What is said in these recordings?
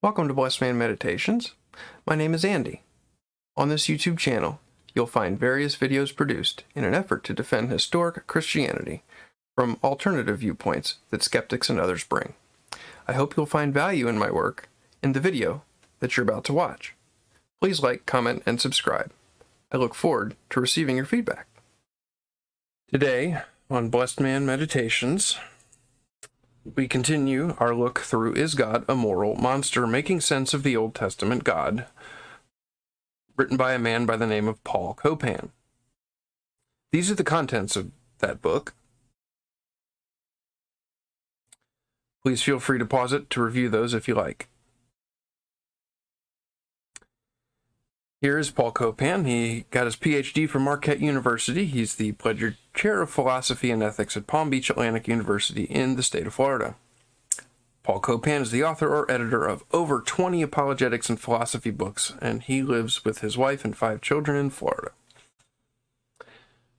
Welcome to Blessed Man Meditations. My name is Andy. On this YouTube channel, you'll find various videos produced in an effort to defend historic Christianity from alternative viewpoints that skeptics and others bring. I hope you'll find value in my work in the video that you're about to watch. Please like, comment, and subscribe. I look forward to receiving your feedback. Today, on Blessed Man Meditations, we continue our look through Is God a Moral Monster? Making Sense of the Old Testament God, written by a man by the name of Paul Copan. These are the contents of that book. Please feel free to pause it to review those if you like. Here is Paul Copan. He got his PhD from Marquette University. He's the Pledger Chair of Philosophy and Ethics at Palm Beach Atlantic University in the state of Florida. Paul Copan is the author or editor of over 20 apologetics and philosophy books, and he lives with his wife and 5 children in Florida.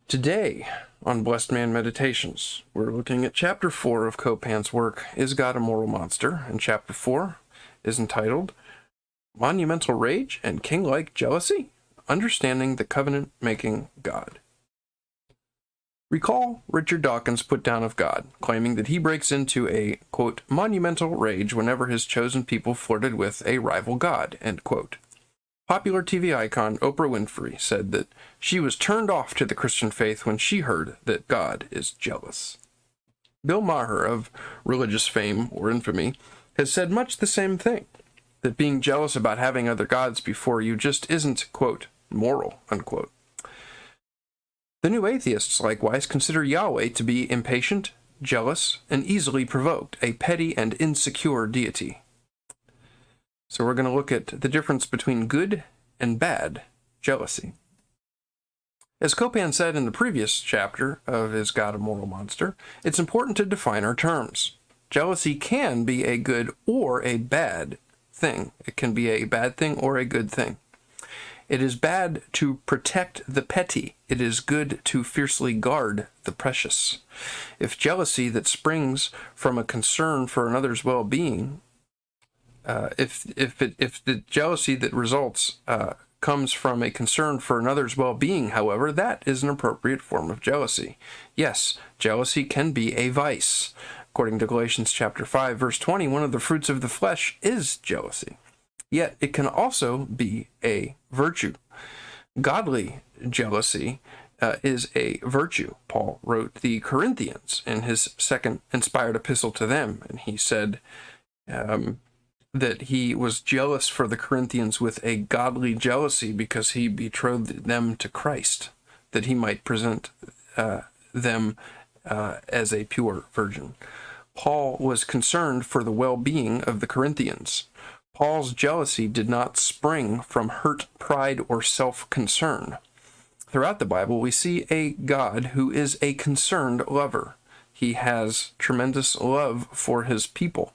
Today, on Blessed Man Meditations, we're looking at Chapter 4 of Copan's work, Is God a Moral Monster? And Chapter 4 is entitled Monumental Rage and Kinglike Jealousy, Understanding the Covenant-Making God. Recall Richard Dawkins' put down of God, claiming that he breaks into a, quote, monumental rage whenever his chosen people flirted with a rival god, end quote. Popular TV icon Oprah Winfrey said that she was turned off to the Christian faith when she heard that God is jealous. Bill Maher of religious fame or infamy has said much the same thing, that being jealous about having other gods before you just isn't, quote, moral, unquote. The new atheists likewise consider Yahweh to be impatient, jealous, and easily provoked, a petty and insecure deity. So we're going to look at the difference between good and bad jealousy. As Copan said in the previous chapter of Is God a Moral Monster, it's important to define our terms. Jealousy can be a good or a bad thing. It can be a bad thing or a good thing. It is bad to protect the petty. It is good to fiercely guard the precious. If jealousy that springs from a concern for another's well-being, if the jealousy that results comes from a concern for another's well-being, however, that is an appropriate form of jealousy. Yes, jealousy can be a vice. According to Galatians chapter 5, verse 20, one of the fruits of the flesh is jealousy. Yet it can also be a virtue. Godly jealousy is a virtue. Paul wrote the Corinthians in his second inspired epistle to them, and he said that he was jealous for the Corinthians with a godly jealousy because he betrothed them to Christ, that he might present them as a pure virgin. Paul was concerned for the well-being of the Corinthians. Paul's jealousy did not spring from hurt pride or self-concern. Throughout the Bible, we see a God who is a concerned lover. He has tremendous love for his people.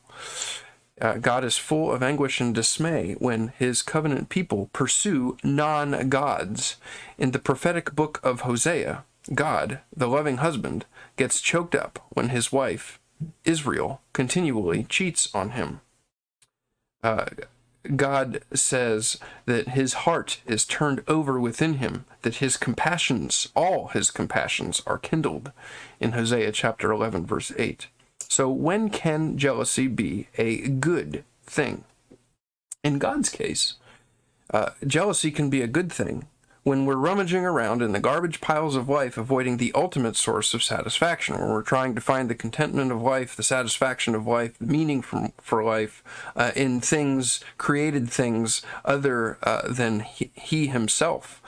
God is full of anguish and dismay when his covenant people pursue non-gods. In the prophetic book of Hosea, God, the loving husband, gets choked up when his wife, Israel, continually cheats on him. God says that his heart is turned over within him, that his compassions, all his compassions, are kindled in Hosea chapter 11, verse 8. So when can jealousy be a good thing? In God's case, jealousy can be a good thing when we're rummaging around in the garbage piles of life, avoiding the ultimate source of satisfaction, when we're trying to find the contentment of life, the satisfaction of life, the meaning for life in things, created things other than he himself.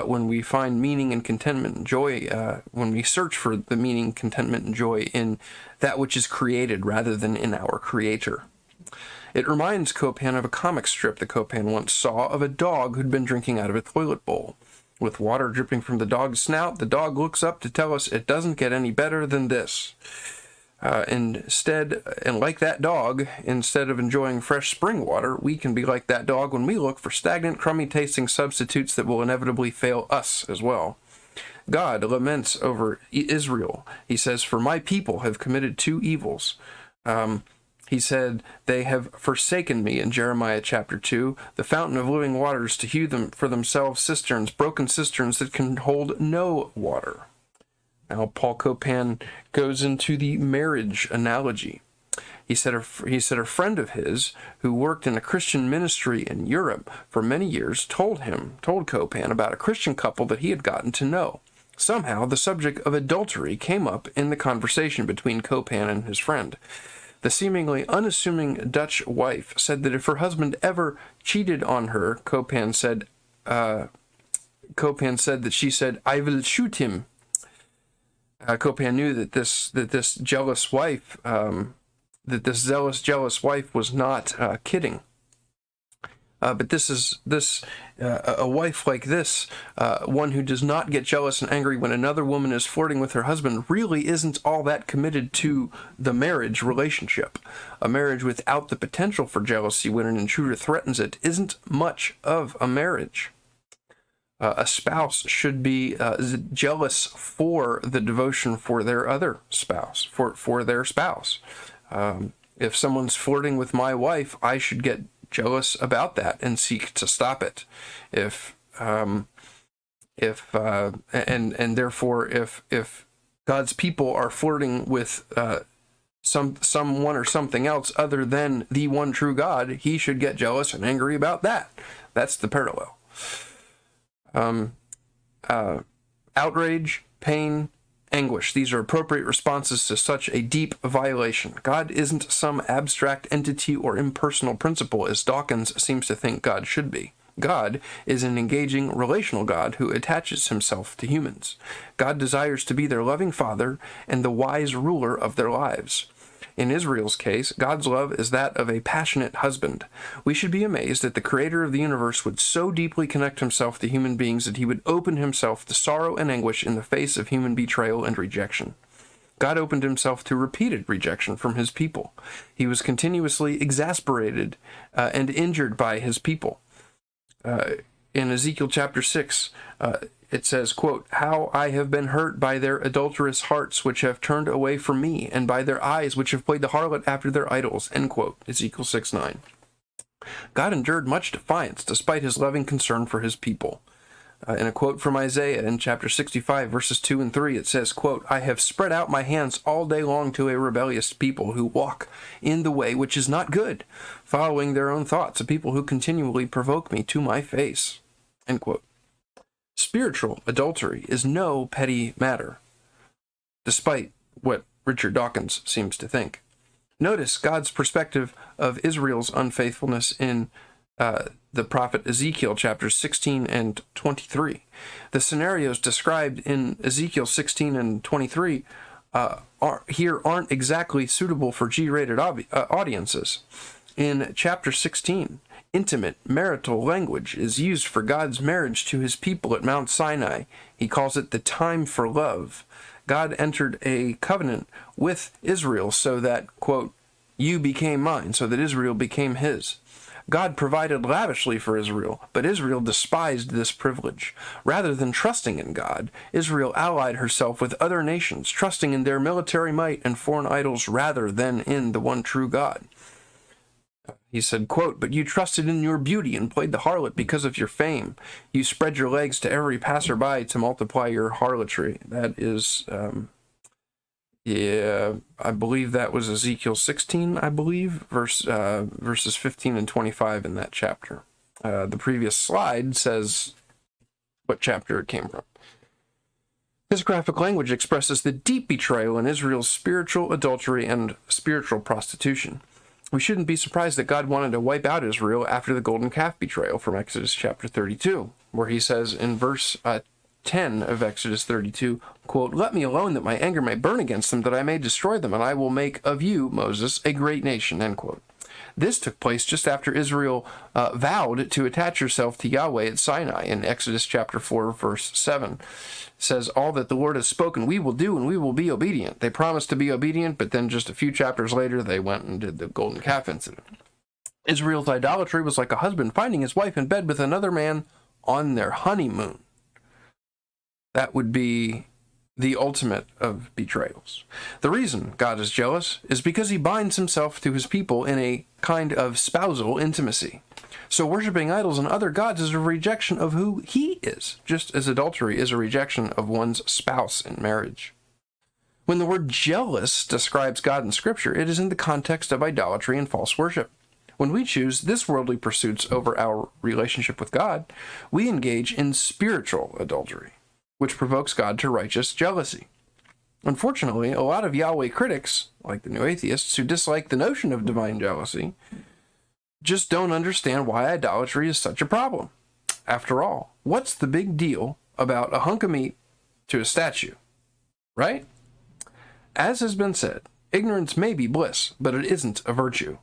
When we find meaning and contentment and joy, when we search for the meaning, contentment, and joy in that which is created rather than in our Creator. It reminds Copan of a comic strip that Copan once saw of a dog who'd been drinking out of a toilet bowl. With water dripping from the dog's snout, the dog looks up to tell us it doesn't get any better than this. Instead, and like that dog, instead of enjoying fresh spring water, we can be like that dog when we look for stagnant, crummy-tasting substitutes that will inevitably fail us as well. God laments over Israel. He says, "For my people have committed 2 evils. He said, they have forsaken me in Jeremiah chapter 2, the fountain of living waters, to hew them for themselves cisterns, broken cisterns that can hold no water. Now, Paul Copan goes into the marriage analogy. He said a friend of his who worked in a Christian ministry in Europe for many years told Copan about a Christian couple that he had gotten to know. Somehow, the subject of adultery came up in the conversation between Copan and his friend. The seemingly unassuming Dutch wife said that if her husband ever cheated on her, Copan said that she said, "I will shoot him." Copan knew that this jealous wife, that this zealous, jealous wife was not kidding. But a wife like this, one who does not get jealous and angry when another woman is flirting with her husband, really isn't all that committed to the marriage relationship. A marriage without the potential for jealousy when an intruder threatens it isn't much of a marriage. A spouse should be jealous for the devotion for their other spouse, for their spouse. If someone's flirting with my wife, I should get jealous about that and seek to stop it. And therefore, if God's people are flirting with someone or something else other than the one true God, he should get jealous and angry about that. That's the parallel. Outrage, pain, anguish. These are appropriate responses to such a deep violation. God isn't some abstract entity or impersonal principle, as Dawkins seems to think God should be. God is an engaging, relational God who attaches himself to humans. God desires to be their loving father and the wise ruler of their lives. In Israel's case, God's love is that of a passionate husband. We should be amazed that the creator of the universe would so deeply connect himself to human beings that he would open himself to sorrow and anguish in the face of human betrayal and rejection. God opened himself to repeated rejection from his people. He was continuously exasperated and injured by his people. In Ezekiel chapter 6, it says, quote, "How I have been hurt by their adulterous hearts, which have turned away from me, and by their eyes, which have played the harlot after their idols," end quote, Ezekiel 6:9. God endured much defiance despite his loving concern for his people. In a quote from Isaiah in chapter 65, verses 2 and 3, it says, quote, "I have spread out my hands all day long to a rebellious people who walk in the way which is not good, following their own thoughts, a people who continually provoke me to my face," end quote. Spiritual adultery is no petty matter, despite what Richard Dawkins seems to think. Notice God's perspective of Israel's unfaithfulness in the prophet Ezekiel chapters 16 and 23. The scenarios described in Ezekiel 16 and 23 aren't exactly suitable for G-rated audiences. In chapter 16, intimate marital language is used for God's marriage to his people at Mount Sinai. He calls it the time for love. God entered a covenant with Israel so that, quote, "you became mine," so that Israel became his. God provided lavishly for Israel, but Israel despised this privilege. Rather than trusting in God, Israel allied herself with other nations, trusting in their military might and foreign idols rather than in the one true God. He said, quote, "But you trusted in your beauty and played the harlot because of your fame. You spread your legs to every passerby to multiply your harlotry." That is, I believe that was Ezekiel 16, verses 15 and 25 in that chapter. The previous slide says what chapter it came from. This graphic language expresses the deep betrayal in Israel's spiritual adultery and spiritual prostitution. We shouldn't be surprised that God wanted to wipe out Israel after the golden calf betrayal from Exodus chapter 32, where he says in verse 10 of Exodus 32, quote, "Let me alone that my anger may burn against them, that I may destroy them, and I will make of you, Moses, a great nation," end quote. This took place just after Israel vowed to attach herself to Yahweh at Sinai in Exodus chapter 4, verse 7. It says, "All that the Lord has spoken we will do, and we will be obedient." They promised to be obedient, but then just a few chapters later, they went and did the golden calf incident. Israel's idolatry was like a husband finding his wife in bed with another man on their honeymoon. That would be the ultimate of betrayals. The reason God is jealous is because he binds himself to his people in a kind of spousal intimacy. So worshiping idols and other gods is a rejection of who he is, just as adultery is a rejection of one's spouse in marriage. When the word jealous describes God in Scripture, it is in the context of idolatry and false worship. When we choose this worldly pursuits over our relationship with God, we engage in spiritual adultery, which provokes God to righteous jealousy. Unfortunately, a lot of Yahweh critics, like the New Atheists, who dislike the notion of divine jealousy, just don't understand why idolatry is such a problem. After all, what's the big deal about a hunk of meat to a statue, right? As has been said, ignorance may be bliss, but it isn't a virtue.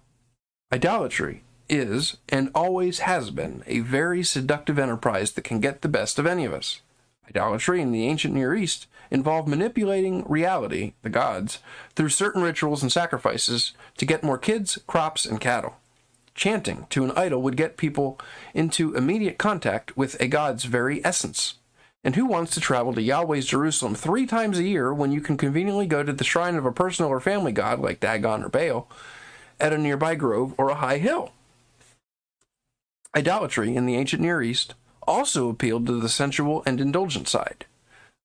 Idolatry is, and always has been, a very seductive enterprise that can get the best of any of us. Idolatry in the ancient Near East involved manipulating reality, the gods, through certain rituals and sacrifices to get more kids, crops, and cattle. Chanting to an idol would get people into immediate contact with a god's very essence. And who wants to travel to Yahweh's Jerusalem 3 times a year when you can conveniently go to the shrine of a personal or family god like Dagon or Baal at a nearby grove or a high hill? Idolatry in the ancient Near East also appealed to the sensual and indulgent side.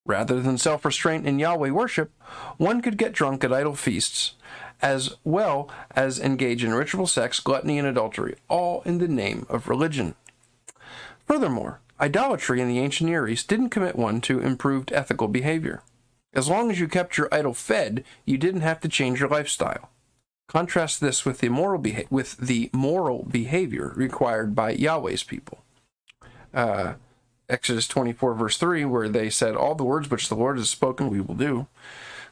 Rather than self-restraint in Yahweh worship, one could get drunk at idol feasts, as well as engage in ritual sex, gluttony, and adultery, all in the name of religion. Furthermore, idolatry in the ancient Near East didn't commit one to improved ethical behavior. As long as you kept your idol fed, you didn't have to change your lifestyle. Contrast this with the moral behavior required by Yahweh's people. Exodus 24 verse 3, where they said, "All the words which the Lord has spoken we will do."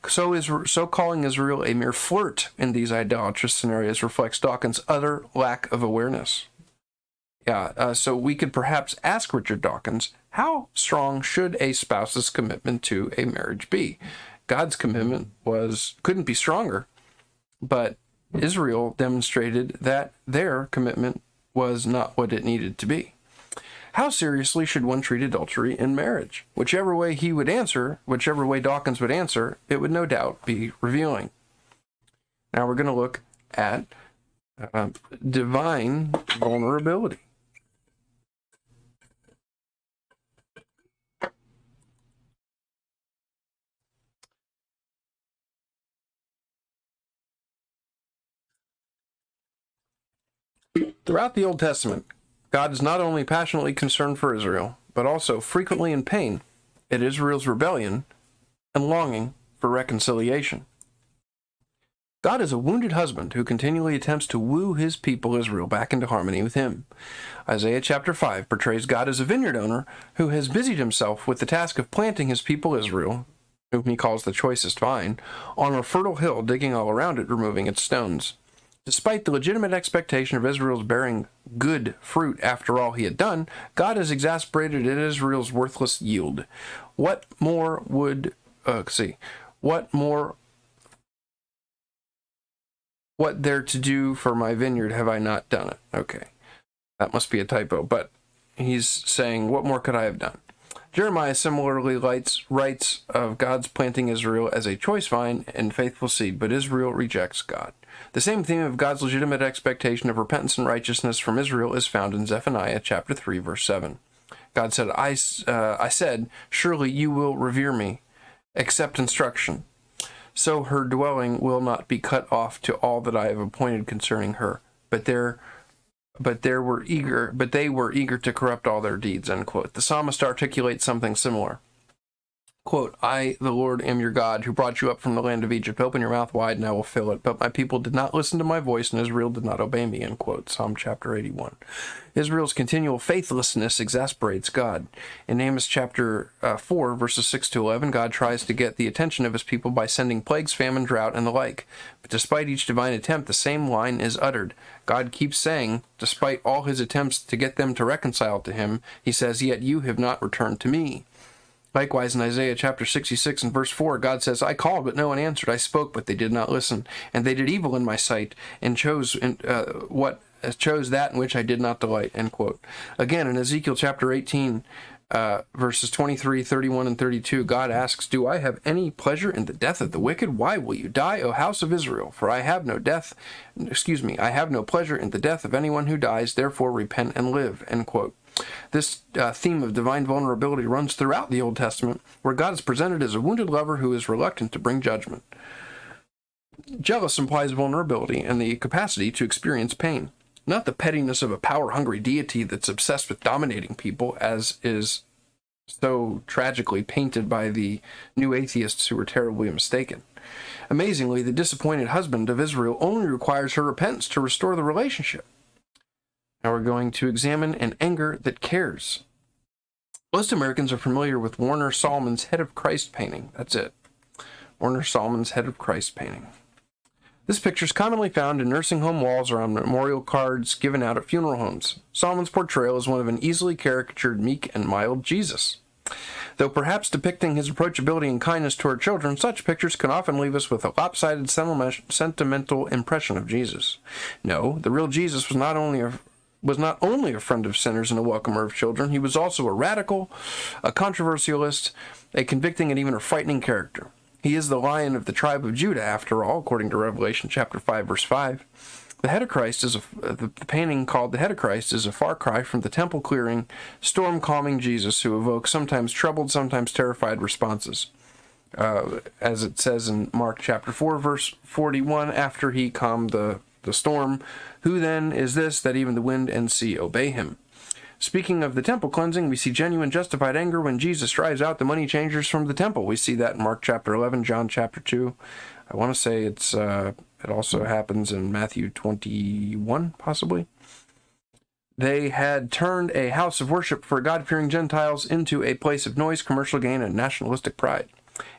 So calling Israel a mere flirt in these idolatrous scenarios reflects Dawkins' utter lack of awareness. So we could perhaps ask Richard Dawkins, how strong should a spouse's commitment to a marriage be? God's commitment couldn't be stronger, but Israel demonstrated that their commitment was not what it needed to be. How seriously should one treat adultery in marriage? Whichever way Dawkins would answer, it would no doubt be revealing. Now we're going to look at divine vulnerability. Throughout the Old Testament, God is not only passionately concerned for Israel, but also frequently in pain at Israel's rebellion and longing for reconciliation. God is a wounded husband who continually attempts to woo his people Israel back into harmony with him. Isaiah chapter 5 portrays God as a vineyard owner who has busied himself with the task of planting his people Israel, whom he calls the choicest vine, on a fertile hill, digging all around it, removing its stones. Despite the legitimate expectation of Israel's bearing good fruit after all he had done, God is exasperated at Israel's worthless yield. What there to do for my vineyard have I not done it? Okay, that must be a typo, but he's saying, what more could I have done? Jeremiah similarly writes of God's planting Israel as a choice vine and faithful seed, but Israel rejects God. The same theme of God's legitimate expectation of repentance and righteousness from Israel is found in Zephaniah chapter 3, verse 7. God said, I said, surely you will revere me, accept instruction, so her dwelling will not be cut off to all that I have appointed concerning her. But they were eager to corrupt all their deeds, unquote. The psalmist articulates something similar. Quote, I, the Lord, am your God, who brought you up from the land of Egypt. Open your mouth wide, and I will fill it. But my people did not listen to my voice, and Israel did not obey me, end quote. Psalm chapter 81. Israel's continual faithlessness exasperates God. In Amos chapter 4, verses 6 to 11, God tries to get the attention of his people by sending plagues, famine, drought, and the like. But despite each divine attempt, the same line is uttered. God keeps saying, despite all his attempts to get them to reconcile to him, he says, yet you have not returned to me. Likewise, in Isaiah chapter 66 and verse 4, God says, I called, but no one answered. I spoke, but they did not listen. And they did evil in my sight, and chose that in which I did not delight, end quote. Again, in Ezekiel chapter 18, verses 23, 31, and 32, God asks, "Do I have any pleasure in the death of the wicked? Why will you die, O house of Israel? For I have no pleasure in the death of anyone who dies, therefore repent and live." End quote. This theme of divine vulnerability runs throughout the Old Testament, where God is presented as a wounded lover who is reluctant to bring judgment. Jealous implies vulnerability and the capacity to experience pain, not the pettiness of a power-hungry deity that's obsessed with dominating people, as is so tragically painted by the new atheists who were terribly mistaken. Amazingly, the disappointed husband of Israel only requires her repentance to restore the relationship. Now we're going to examine an anger that cares. Most Americans are familiar with Warner Sallman's Head of Christ painting. That's it. Warner Sallman's Head of Christ painting. This picture is commonly found in nursing home walls or on memorial cards given out at funeral homes. Sallman's portrayal is one of an easily caricatured, meek and mild Jesus. Though perhaps depicting his approachability and kindness toward children, such pictures can often leave us with a lopsided, sentimental impression of Jesus. No, the real Jesus was not only a friend of sinners and a welcomer of children, he was also a radical, a controversialist, a convicting, and even a frightening character. He is the Lion of the tribe of Judah, after all, according to Revelation chapter 5, verse 5. The head of Christ the painting called The Head of Christ is a far cry from the temple-clearing, storm-calming Jesus who evokes sometimes troubled, sometimes terrified responses. As it says in Mark chapter 4, verse 41, after he calmed the storm, "Who then is this that even the wind and sea obey him?" Speaking of the temple cleansing, we see genuine justified anger when Jesus drives out the money changers from the temple. We see that in Mark chapter 11, John chapter 2. I want to say it also happens in Matthew 21, possibly. They had turned a house of worship for God-fearing Gentiles into a place of noise, commercial gain, and nationalistic pride.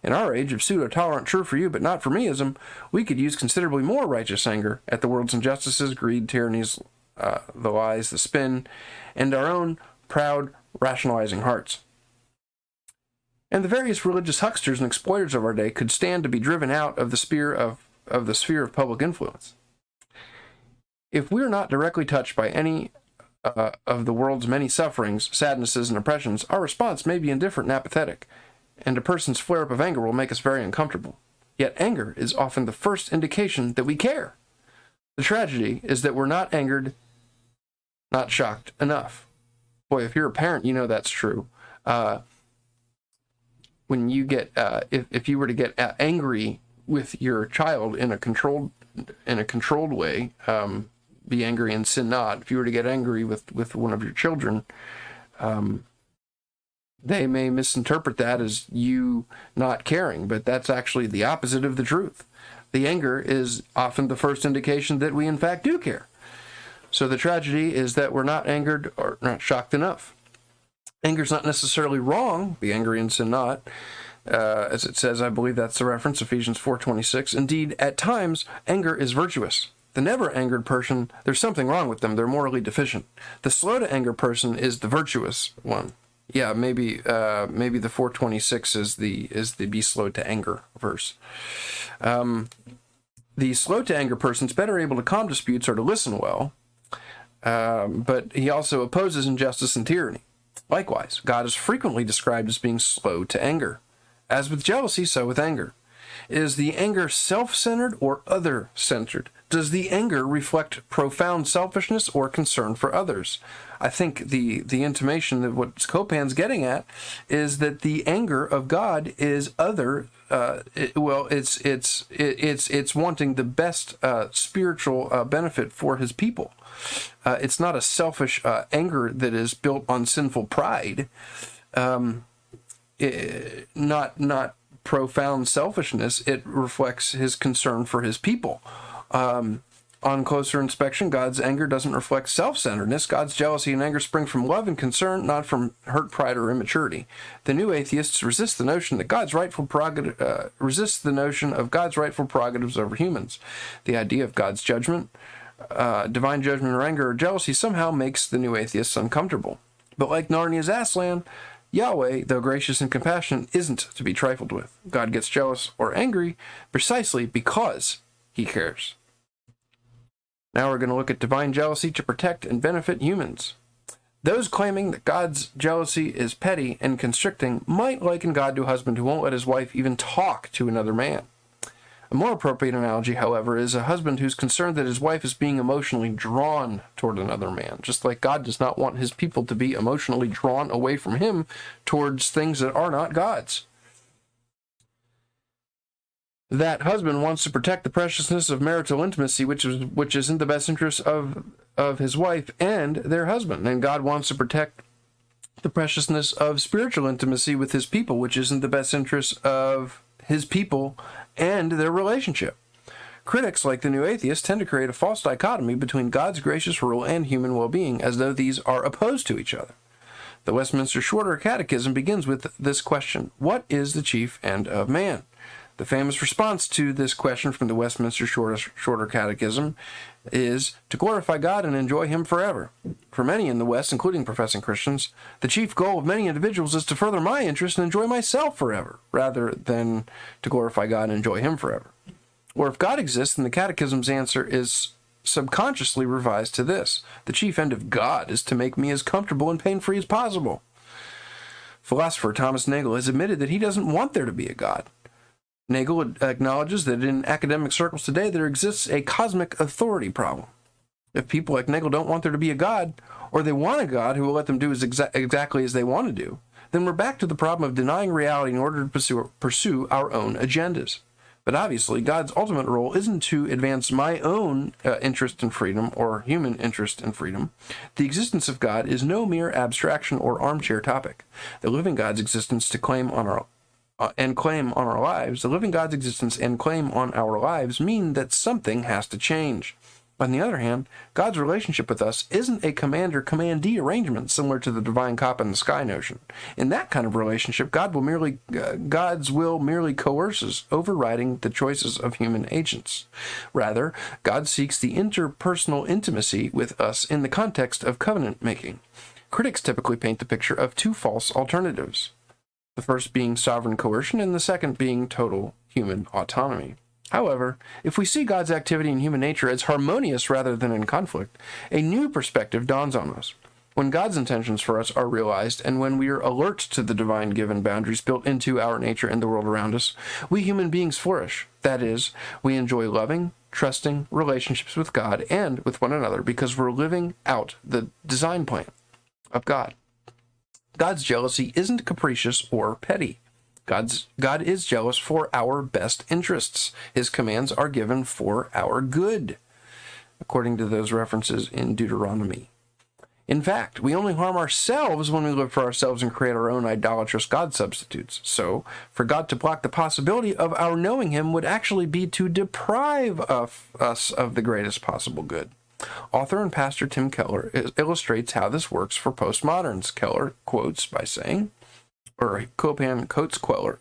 In our age of pseudo-tolerant true for you but not for meism, we could use considerably more righteous anger at the world's injustices, greed, tyrannies, the lies, the spin, and our own proud, rationalizing hearts. And the various religious hucksters and exploiters of our day could stand to be driven out of the sphere of public influence. If we are not directly touched by any of the world's many sufferings, sadnesses, and oppressions, our response may be indifferent and apathetic, and a person's flare-up of anger will make us very uncomfortable. Yet anger is often the first indication that we care. The tragedy is that we're not angered, not shocked enough. Boy, if you're a parent, you know that's true. When you get, if you were to get angry with your child in a controlled way, be angry and sin not. If you were to get angry with one of your children, they may misinterpret that as you not caring, but that's actually the opposite of the truth. The anger is often the first indication that we in fact do care. So the tragedy is that we're not angered or not shocked enough. Anger's not necessarily wrong, be angry and sin not. As it says, I believe that's the reference, Ephesians 4:26. Indeed, at times, anger is virtuous. The never-angered person, there's something wrong with them. They're morally deficient. The slow-to-anger person is the virtuous one. Yeah, maybe the 4:26 is the be slow to anger verse. The slow-to-anger person's better able to calm disputes or to listen well, but he also opposes injustice and tyranny. Likewise, God is frequently described as being slow to anger. As with jealousy, so with anger. Is the anger self-centered or other-centered? Does the anger reflect profound selfishness or concern for others? I think the intimation that what Copan's getting at is that the anger of God is other. It's wanting the best spiritual benefit for His people. It's not a selfish anger that is built on sinful pride. Not profound selfishness. It reflects His concern for His people. On closer inspection, God's anger doesn't reflect self-centeredness. God's jealousy and anger spring from love and concern, not from hurt, pride, or immaturity. The new atheists resist the notion that God's rightful prerogative of God's rightful prerogatives over humans. The idea of God's judgment, divine judgment, or anger or jealousy somehow makes the new atheists uncomfortable. But like Narnia's Aslan, Yahweh, though gracious and compassionate, isn't to be trifled with. God gets jealous or angry precisely because He cares. Now we're going to look at divine jealousy to protect and benefit humans. Those claiming that God's jealousy is petty and constricting might liken God to a husband who won't let his wife even talk to another man. A more appropriate analogy, however, is a husband who's concerned that his wife is being emotionally drawn toward another man, just like God does not want his people to be emotionally drawn away from him towards things that are not God's. That husband wants to protect the preciousness of marital intimacy, which is in the best interest of his wife and their husband, and God wants to protect the preciousness of spiritual intimacy with his people, which is in the best interest of his people and their relationship. Critics, like the New Atheists, tend to create a false dichotomy between God's gracious rule and human well-being, as though these are opposed to each other. The Westminster Shorter Catechism begins with this question: what is the chief end of man? The famous response to this question from the Westminster Shorter Catechism is to glorify God and enjoy him forever. For many in the West, including professing Christians, the chief goal of many individuals is to further my interest and enjoy myself forever, rather than to glorify God and enjoy him forever. Or if God exists, then the Catechism's answer is subconsciously revised to this: the chief end of God is to make me as comfortable and pain-free as possible. Philosopher Thomas Nagel has admitted that he doesn't want there to be a God. Nagel acknowledges that in academic circles today there exists a cosmic authority problem. If people like Nagel don't want there to be a God, or they want a God who will let them do exactly as they want to do, then we're back to the problem of denying reality in order to pursue our own agendas. But obviously, God's ultimate role isn't to advance my own interest in freedom or human interest in freedom. The existence of God is no mere abstraction or armchair topic. The living God's existence to claim on our lives, the living God's existence and claim on our lives mean that something has to change. On the other hand, God's relationship with us isn't a commander-commandee arrangement similar to the divine cop in the sky notion. In that kind of relationship, God's will merely coerces, overriding the choices of human agents. Rather, God seeks the interpersonal intimacy with us in the context of covenant making. Critics typically paint the picture of two false alternatives: the first being sovereign coercion, and the second being total human autonomy. However, if we see God's activity in human nature as harmonious rather than in conflict, a new perspective dawns on us. When God's intentions for us are realized, and when we are alert to the divine-given boundaries built into our nature and the world around us, we human beings flourish. That is, we enjoy loving, trusting relationships with God and with one another because we're living out the design plan of God. God's jealousy isn't capricious or petty. God is jealous for our best interests. His commands are given for our good, according to those references in Deuteronomy. In fact, we only harm ourselves when we live for ourselves and create our own idolatrous God substitutes. So, for God to block the possibility of our knowing him would actually be to deprive us of the greatest possible good. Author and pastor Tim Keller illustrates how this works for postmoderns. Keller quotes by saying, or Copan quotes Keller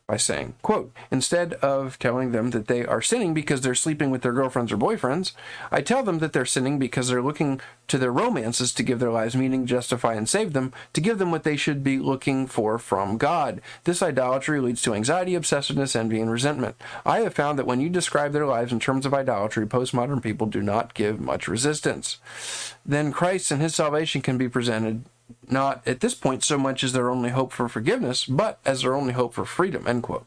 by saying, quote, "Instead of telling them that they are sinning because they're sleeping with their girlfriends or boyfriends, I tell them that they're sinning because they're looking to their romances to give their lives meaning, justify, and save them, to give them what they should be looking for from God. This idolatry leads to anxiety, obsessiveness, envy, and resentment. I have found that when you describe their lives in terms of idolatry, postmodern people do not give much resistance. Then Christ and his salvation can be presented not at this point so much as their only hope for forgiveness, but as their only hope for freedom," end quote.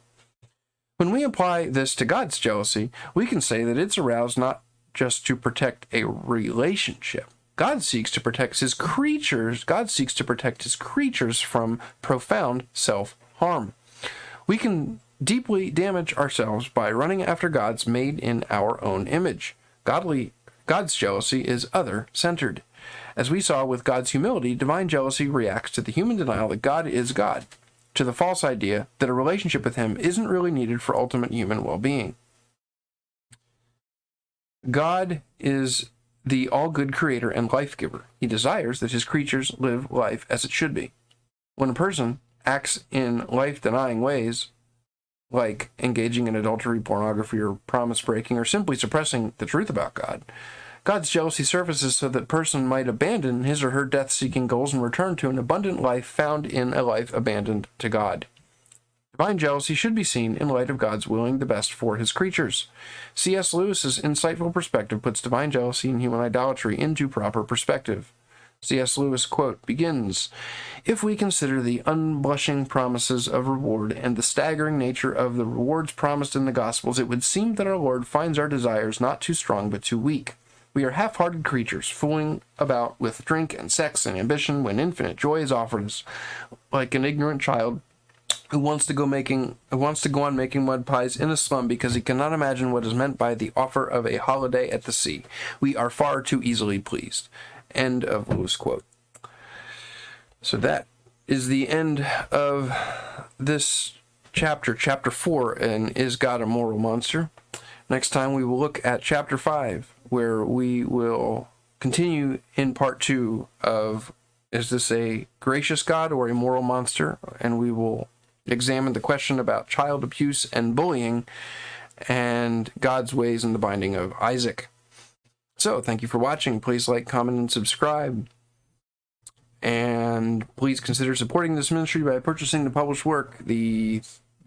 When we apply this to God's jealousy, we can say that it's aroused not just to protect a relationship. God seeks to protect his creatures. God seeks to protect his creatures from profound self-harm. We can deeply damage ourselves by running after gods made in our own image. God's jealousy is other-centered. As we saw with God's humility, divine jealousy reacts to the human denial that God is God, to the false idea that a relationship with him isn't really needed for ultimate human well-being. God is the all-good creator and life-giver. He desires that his creatures live life as it should be. When a person acts in life-denying ways, like engaging in adultery, pornography, or promise-breaking, or simply suppressing the truth about God, God's jealousy surfaces so that person might abandon his or her death-seeking goals and return to an abundant life found in a life abandoned to God. Divine jealousy should be seen in light of God's willing the best for his creatures. C.S. Lewis's insightful perspective puts divine jealousy and human idolatry into proper perspective. C.S. Lewis, quote, begins, "If we consider the unblushing promises of reward and the staggering nature of the rewards promised in the Gospels, it would seem that our Lord finds our desires not too strong but too weak. We are half-hearted creatures, fooling about with drink and sex and ambition when infinite joy is offered us, like an ignorant child who wants to go on making mud pies in a slum because he cannot imagine what is meant by the offer of a holiday at the sea. We are far too easily pleased." End of Lewis quote. So that is the end of this chapter, chapter 4, and Is God a Moral Monster? Next time we will look at chapter 5, where we will continue in part 2 of Is this a gracious God or a moral monster? And we will examine the question about child abuse and bullying and God's ways in the binding of Isaac. So, thank you for watching. Please like, comment, and subscribe. And please consider supporting this ministry by purchasing the published work, the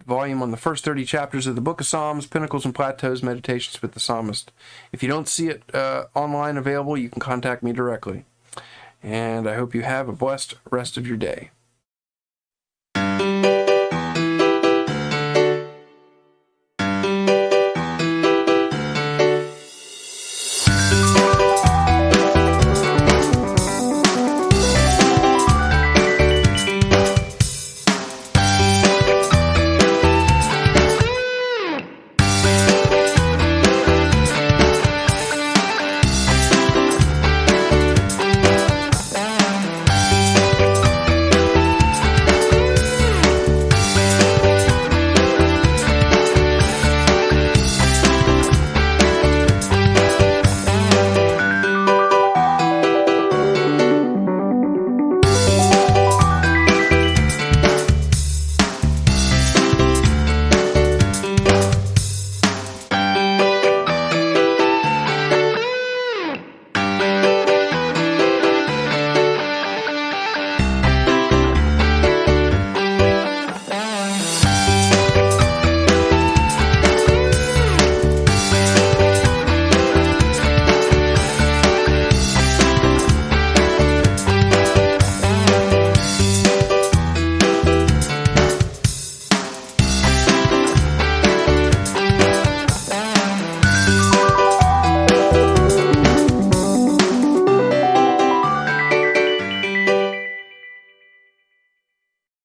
volume on the first 30 chapters of the Book of Psalms, Pinnacles and Plateaus, Meditations with the Psalmist. If you don't see it online available, you can contact me directly. And I hope you have a blessed rest of your day.